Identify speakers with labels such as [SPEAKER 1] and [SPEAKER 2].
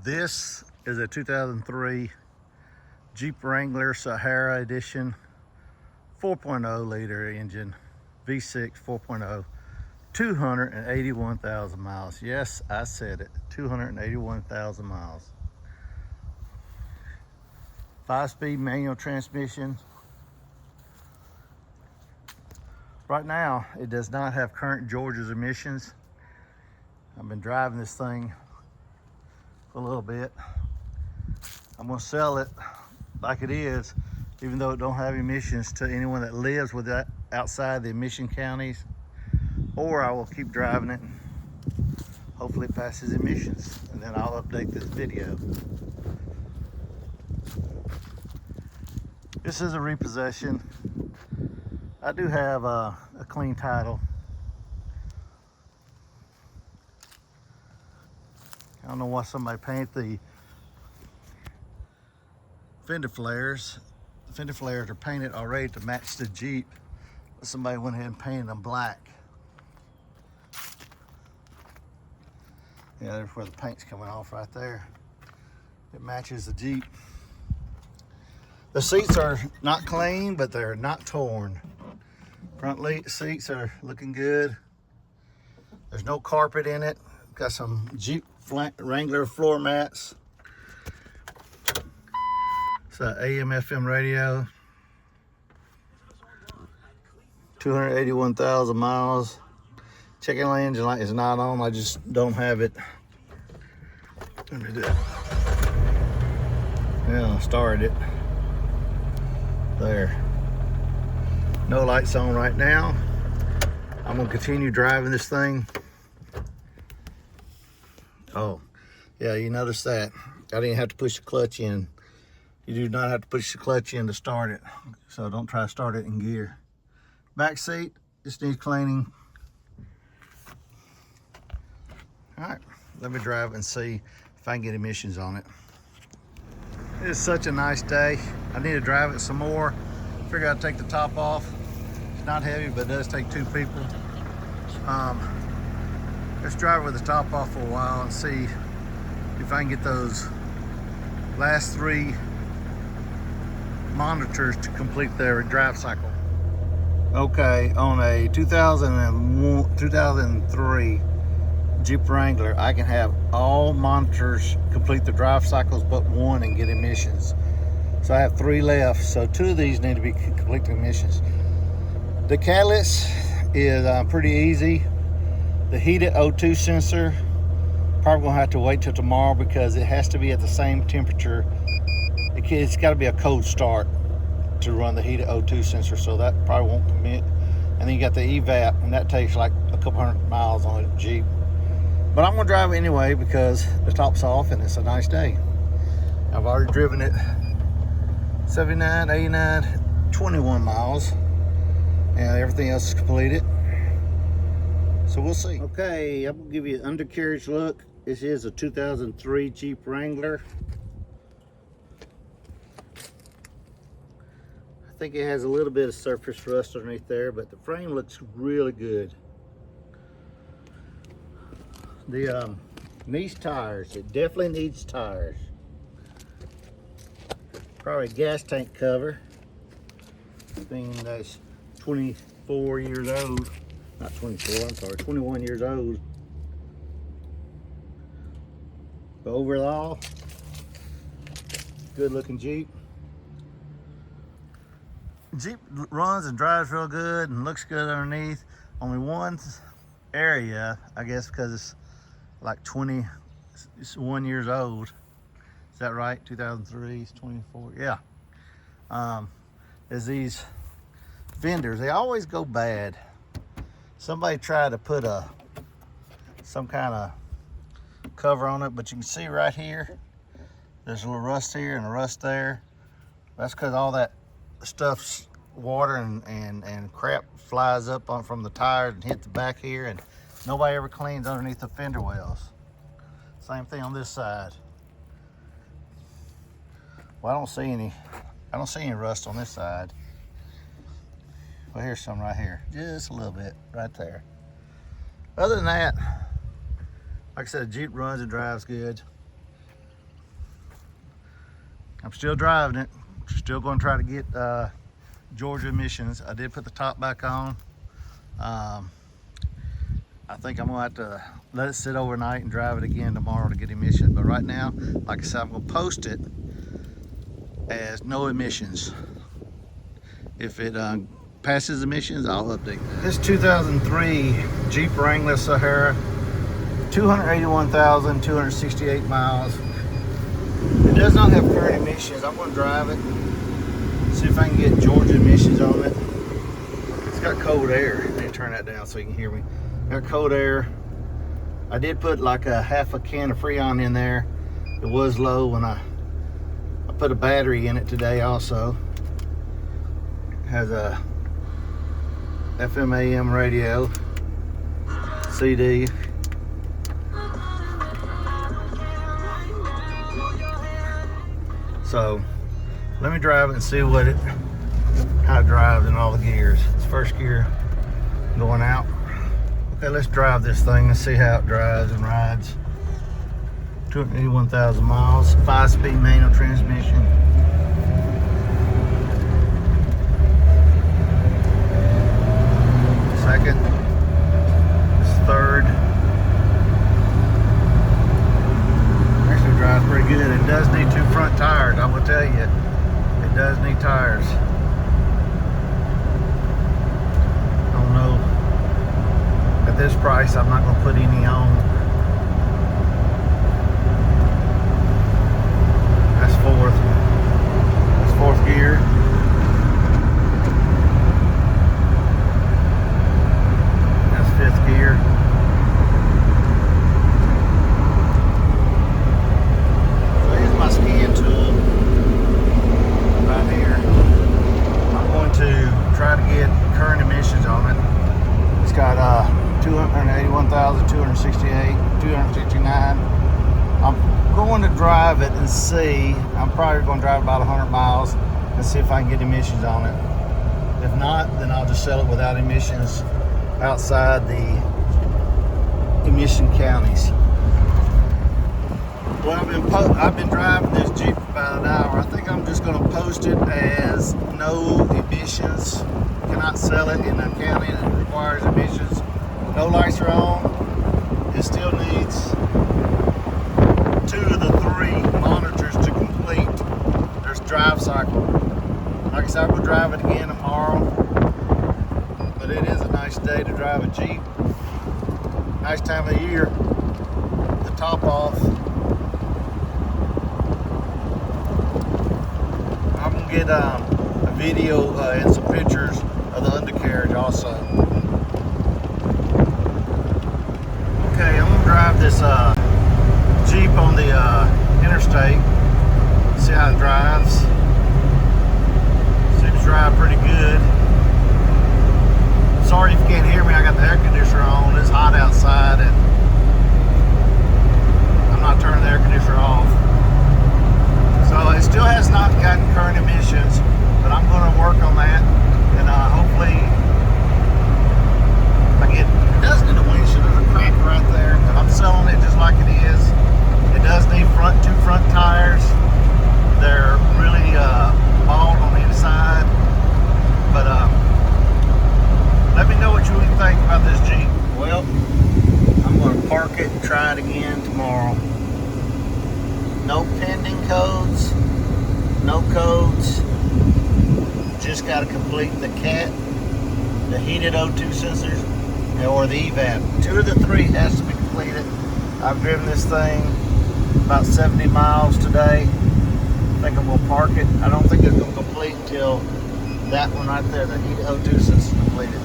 [SPEAKER 1] This is a 2003 Jeep Wrangler Sahara edition, 4.0 liter engine, V6 4.0, 281,000 miles. Yes, I said it, 281,000 miles. 5-speed manual transmission. Right now, it does not have current Georgia's emissions. I've been driving this thing for a little bit. I'm gonna sell it like it is, even though it don't have emissions, to anyone that lives with that outside the emission counties, or I will keep driving it. Hopefully it passes emissions, and then I'll update this video. This is a repossession. I do have a clean title. I don't know why somebody painted the fender flares. The fender flares are painted already to match the Jeep, but somebody went ahead and painted them black. Yeah, there's where the paint's coming off right there. It matches the Jeep. The seats are not clean, but they're not torn. Front seats are looking good. There's no carpet in it. Got some Jeep Wrangler floor mats. It's an AM/FM radio. 281,000 miles. Checking the engine light is not on. I just don't have it. Let me do it. Yeah, started it. There. No lights on right now. I'm gonna continue driving this thing. Oh, yeah, you notice that. I didn't have to push the clutch in. You do not have to push the clutch in to start it. So don't try to start it in gear. Back seat just needs cleaning. All right, let me drive and see if I can get emissions on it. It is such a nice day. I need to drive it some more. Figure I'd take the top off. It's not heavy, but it does take two people. Let's drive with the top off for a while and see if I can get those last three monitors to complete their drive cycle. Okay, on a 2003 Jeep Wrangler, I can have all monitors complete the drive cycles but one and get emissions. So I have three left, so two of these need to be completing emissions. The catalyst is pretty easy. The heated O2 sensor, probably gonna have to wait till tomorrow because it has to be at the same temperature. It's gotta be a cold start to run the heated O2 sensor, so that probably won't commit. And then you got the EVAP, and that takes like a couple hundred miles on a Jeep. But I'm gonna drive it anyway because the top's off and it's a nice day. I've already driven it 79, 89, 21 miles, and everything else is completed. So we'll see. Okay, I'm gonna give you an undercarriage look. This is a 2003 Jeep Wrangler. I think it has a little bit of surface rust underneath there, but the frame looks really good. The needs tires. It definitely needs tires. Probably a gas tank cover. Thing that's 24 years old. Not 24, I'm sorry, 21 years old. But overall, good looking Jeep. Jeep runs and drives real good and looks good underneath. Only one area, I guess because it's like 21 years old. Is that right? 2003, 24, yeah. Is these fenders, they always go bad. Somebody tried to put some kind of cover on it, but you can see right here, there's a little rust here and a rust there. That's because all that stuff's water and crap flies up from the tires and hit the back here, and nobody ever cleans underneath the fender wells. Same thing on this side. Well, I don't see any rust on this side. Well, here's some right here, just a little bit right there. Other than that, like I said, Jeep runs and drives good. I'm still driving it. Still going to try to get Georgia emissions. I did put the top back on. I think I'm gonna have to let it sit overnight and drive it again tomorrow to get emissions. But right now, like I said, I'm gonna post it as no emissions. If it passes emissions, I'll update that. This 2003 Jeep Wrangler Sahara, 281,268 miles. It does not have current emissions. I'm gonna drive it, see if I can get Georgia emissions on it. It's got cold air. Let me turn that down so you can hear me. Got cold air. I did put like a half a can of Freon in there. It was low when I put a battery in it today also. It has a FM AM radio, CD. So let me drive it and see how it drives in all the gears. It's first gear going out. Okay, let's drive this thing and see how it drives and rides. 281,000 miles, 5-speed manual transmission. Second, this third. Actually drives pretty good. It does need 2 front tires, I will tell you. It does need tires. I don't know. At this price, I'm not going to put any on. That's fourth. That's fourth gear. That's fifth gear. So here's my scan tool right here. I'm going to try to get current emissions on it. It's got 281,268, 269. I'm going to drive it and see. I'm probably going to drive about 100 miles and see if I can get emissions on it. If not, then I'll just sell it without emissions outside the emission counties. Well, I've been driving this Jeep for about an hour. I think I'm just going to post it as no emissions. Cannot sell it in a county that requires emissions. No lights are on. It still needs 2 of the 3 monitors to complete their drive cycle. Like I said, I will drive it again tomorrow. But it is a nice day to drive a Jeep. Nice time of the year. The top off. I'm gonna get a video and some pictures of the undercarriage also. Okay, I'm gonna drive this Jeep on the interstate. See how it drives. Seems to drive pretty good. Sorry if you can't hear me. I got the air conditioner on. It's hot outside and I'm not turning the air conditioner off. So it still has not gotten current emissions, but I'm going to work on that, and hopefully I get. It does need a windshield. There's a crack right there, but I'm selling it just like it is. It does need 2 front tires. They're really bald on the inside, but let me know what you think about this Jeep. Well, I'm going to park it and try it again tomorrow. No pending codes, no codes. Just got to complete the CAT, the heated O2 sensors, or the EVAP. 2 of the 3 has to be completed. I've driven this thing about 70 miles today. I think I'm going to park it. I don't think it's going to complete until that one right there, the heated O2 sensor, is completed.